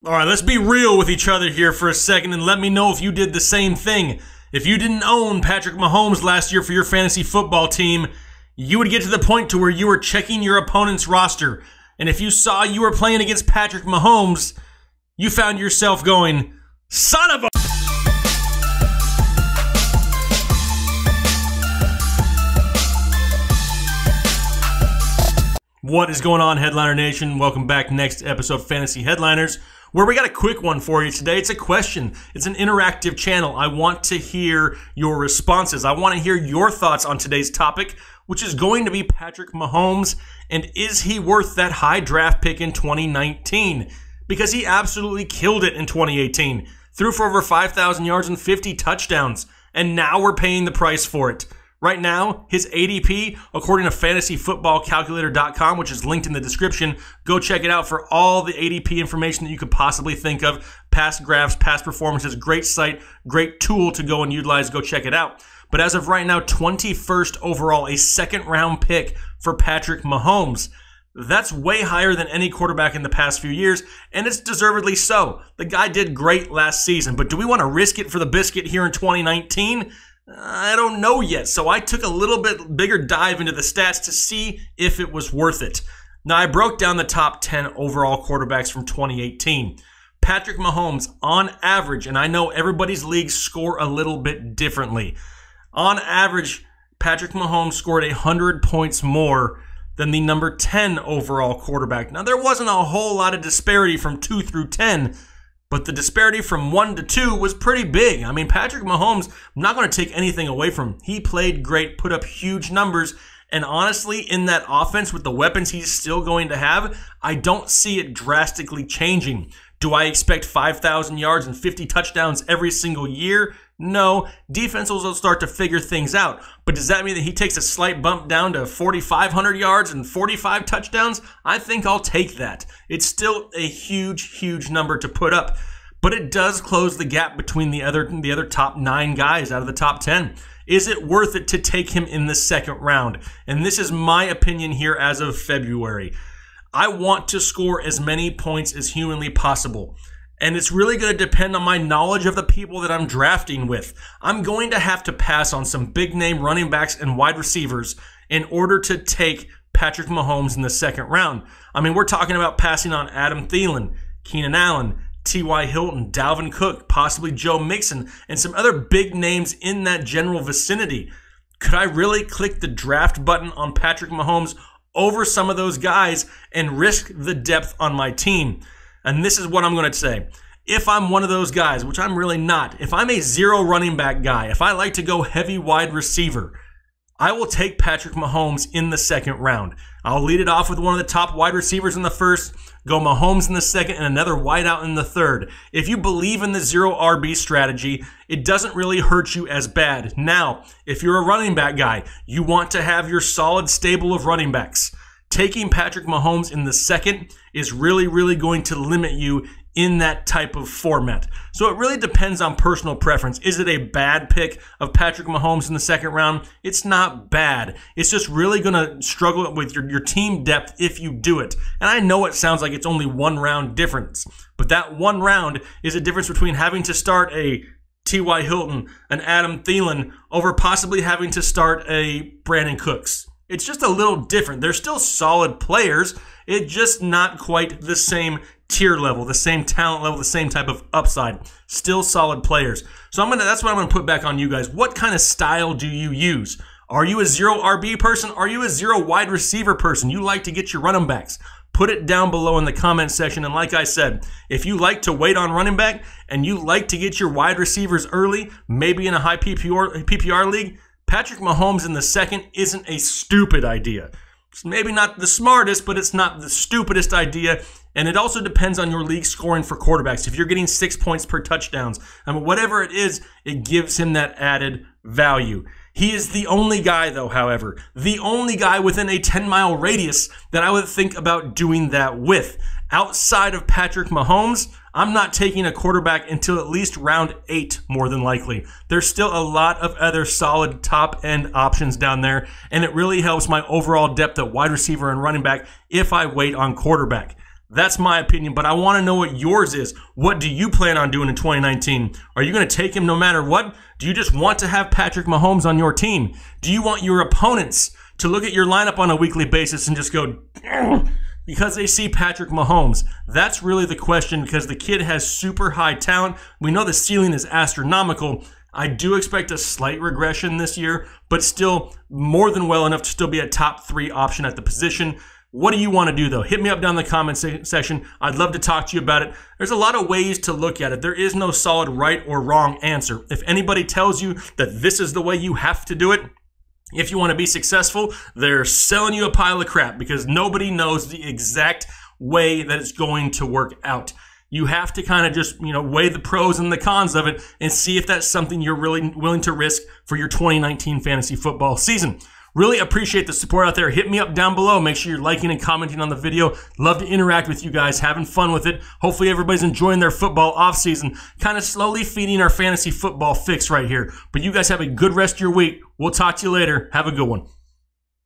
All right, let's be real with each other here for a second and let me know if you did the same thing. If you didn't own Patrick Mahomes last year for your fantasy football team, you would get to the point to where you were checking your opponent's roster. And if you saw you were playing against Patrick Mahomes, you found yourself going, son of a... What is going on, Headliner Nation? Welcome back. Next episode of Fantasy Headliners, where we got a quick one for you today. It's a question. It's an interactive channel. I want to hear your responses. I want to hear your thoughts on today's topic, which is going to be Patrick Mahomes, and is he worth that high draft pick in 2019? Because he absolutely killed it in 2018. Threw for over 5,000 yards and 50 touchdowns, and now we're paying the price for it. Right now, his ADP, according to fantasyfootballcalculator.com, which is linked in the description, go check it out for all the ADP information that you could possibly think of. Past graphs, past performances, great site, great tool to go and utilize. Go check it out. But as of right now, 21st overall, a second-round pick for Patrick Mahomes. That's way higher than any quarterback in the past few years, and it's deservedly so. The guy did great last season, but do we want to risk it for the biscuit here in 2019? I don't know yet, so I took a little bit bigger dive into the stats to see if it was worth it. Now, I broke down the top 10 overall quarterbacks from 2018. Patrick Mahomes, on average, and I know everybody's leagues score a little bit differently. On average, Patrick Mahomes scored 100 points more than the number 10 overall quarterback. Now, there wasn't a whole lot of disparity from 2 through 10, but the disparity from 1 to 2 was pretty big. I mean, Patrick Mahomes, I'm not going to take anything away from him. He played great, put up huge numbers, and honestly, in that offense with the weapons he's still going to have, I don't see it drastically changing. Do I expect 5,000 yards and 50 touchdowns every single year? No. Defenses will start to figure things out. But does that mean that he takes a slight bump down to 4,500 yards and 45 touchdowns? I think I'll take that. It's still a huge, huge number to put up. But it does close the gap between the other top 9 guys out of the top 10. Is it worth it to take him in the second round? And this is my opinion here as of February. I want to score as many points as humanly possible. And it's really going to depend on my knowledge of the people that I'm drafting with. I'm going to have to pass on some big-name running backs and wide receivers in order to take Patrick Mahomes in the second round. I mean, we're talking about passing on Adam Thielen, Keenan Allen, T.Y. Hilton, Dalvin Cook, possibly Joe Mixon, and some other big names in that general vicinity. Could I really click the draft button on Patrick Mahomes over some of those guys and risk the depth on my team? And this is what I'm going to say. If I'm one of those guys, which I'm really not, if I'm a zero running back guy, if I like to go heavy wide receiver, I will take Patrick Mahomes in the second round. I'll lead it off with one of the top wide receivers in the first, go Mahomes in the second, and another wideout in the third. If you believe in the zero RB strategy, it doesn't really hurt you as bad. Now, if you're a running back guy, you want to have your solid stable of running backs. Taking Patrick Mahomes in the second is really, really going to limit you in that type of format. So it really depends on personal preference. Is it a bad pick of Patrick Mahomes in the second round? It's not bad. It's just really going to struggle with your team depth if you do it. And I know it sounds like it's only 1 round difference, but that 1 round is a difference between having to start a T.Y. Hilton, an Adam Thielen, over possibly having to start a Brandon Cooks. It's just a little different. They're still solid players. It's just not quite the same tier level, the same talent level, the same type of upside. Still solid players. So that's what I'm gonna put back on you guys. What kind of style do you use? Are you a zero RB person? Are you a zero wide receiver person? You like to get your running backs? Put it down below in the comment section. And like I said, if you like to wait on running back and you like to get your wide receivers early, maybe in a high PPR league, Patrick Mahomes in the second isn't a stupid idea. It's maybe not the smartest, but it's not the stupidest idea. And it also depends on your league scoring for quarterbacks. If you're getting 6 points per touchdowns, I mean, whatever it is, it gives him that added value. He is the only guy, though, however, the only guy within a 10-mile radius that I would think about doing that with. Outside of Patrick Mahomes, I'm not taking a quarterback until at least round 8, more than likely. There's still a lot of other solid top-end options down there, and it really helps my overall depth at wide receiver and running back if I wait on quarterback. That's my opinion, but I want to know what yours is. What do you plan on doing in 2019? Are you going to take him no matter what? Do you just want to have Patrick Mahomes on your team? Do you want your opponents to look at your lineup on a weekly basis and just go, because they see Patrick Mahomes? That's really the question, because the kid has super high talent. We know the ceiling is astronomical. I do expect a slight regression this year, but still more than well enough to still be a top 3 option at the position. What do you want to do, though? Hit me up down in the comment section. I'd love to talk to you about it. There's a lot of ways to look at it. There is no solid right or wrong answer. If anybody tells you that this is the way you have to do it, if you want to be successful, they're selling you a pile of crap, because nobody knows the exact way that it's going to work out. You have to kind of just, weigh the pros and the cons of it and see if that's something you're really willing to risk for your 2019 fantasy football season. Really appreciate the support out there. Hit me up down below. Make sure you're liking and commenting on the video. Love to interact with you guys, having fun with it. Hopefully everybody's enjoying their football offseason, kind of slowly feeding our fantasy football fix right here. But you guys have a good rest of your week. We'll talk to you later. Have a good one.